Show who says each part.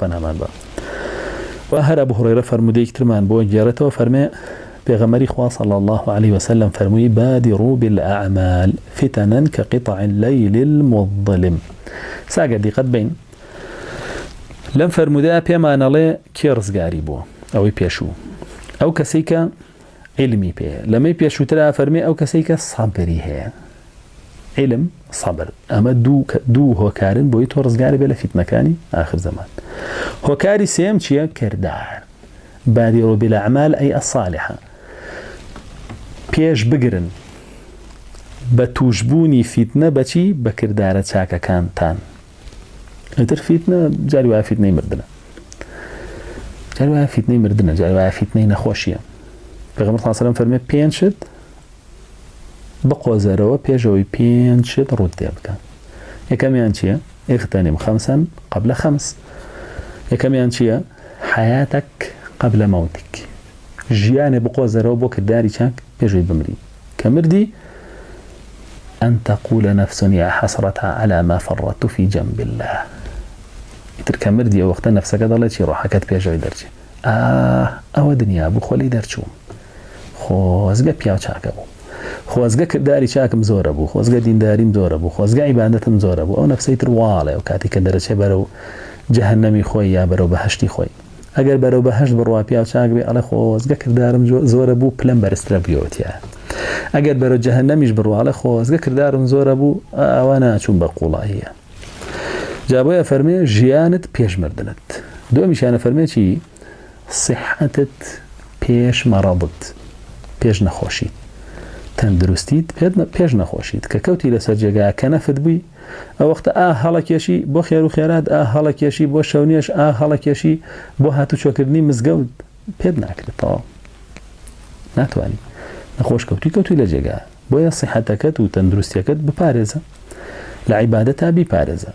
Speaker 1: پەنامان بە و هەر ئەبو هورەیرە فەرمودەیەکی ترمان بۆ گێڕێتەوە فەرمێ پێغەمبەری خوا صلی الله عليه وسلم فەرمووی بادروا بالأعمال فتنا كقطع الليل المظلم ساگە دیقەت بین لەم فەرمودەیە پێمانەڵێ کێ ڕزگاری بووە ئەوەی پێشوو ئەو کەسەی کە علمی پێ لەمەی پێشووترا فەرمێ ئەو کەسەی کە سەبری هەیە علم صبر ئەمە دوو هۆکارن بۆی تۆ ڕزگاری بێ لە فیتنەکانی آخر زەمان هۆکاری سێم چییە کردار بادروا بالأعمال أي الصالحة پێش بگرن بە توشبوونی فیتنە بەچی بە کردارە چاکەکانتان ئەتر فیتنە جاری وایە فیتنەی مردنە جاری وایە فیتنەی مردنە جاری وایە فیتنەی نەخۆشیە پێغەمبەر صلی الله علیه و سلم فەرمێ پێنج شت بقۆزەرەوە پێشەوەی پێنج شت ڕوود تێ بکە یەکەمیان چییە اغتنم خمسا قبل خمس یەکەمیان چییە حياتك قبل موتك ژیانێ بقۆزەرەوە بۆ کردداری چاک پێشوی بمری کە مردی أن تقول نفس يا حسرة على ما فرطت في جنب الله ئیتر کە مردی ئەو وەختە نەفسەکە دەڵێ چی ڕۆحەکەت پێشەوەی دەرچێ ئەوە دنیا بوو خۆلی دەرچووم خۆزگە پیاو چاکە بوو خۆزگە کردداری چاکم زۆرە بوو خۆزگە دینداریم زۆرە بوو خۆزگە عیبادەتم زۆرە بوو ئەو نەفسەی تر واڵێ و کاتی کە دەرەچێ بەرەو جەهەنەمی خۆی یا بەرەو بەهەشتی خۆی ئەگەر بەرەو بەهەشت بڕوا پیاو چاک بێ ئەڵێ خۆزگە کرددارم زۆرە بوو پلەم بەرزترە بیەوەتیە ئەگەر بەرەو جەهەنەمیش بڕواڵێ خۆزگە کرددارم زۆرە بوو ئەوە ناچوون بە قوڵاییە جا بۆیە فەرمێ ژیانت پێش مردنت دووەمیشیانە فەرمێ چی صحەتت پێش مەڕەضت پێش نەخۆشیت تەندروستیت پێش نەخۆشیت کە کەوتی لەسەر جێگایە کە نەفت بووی ئەو وەختە هەڵەکێشی بۆ خێر و خێرات هەڵەکێشی بۆ شەونێش هەڵەکێشی بۆ هاتوچۆکردنی مزگەوت پێت ناکرێتەوە ناتوانی نەخۆش کەوتی لە جێگایە بۆیە صحەتەکەت و تەندروستیەکەت بپارێزە لە عیبادەتا بیپارێزە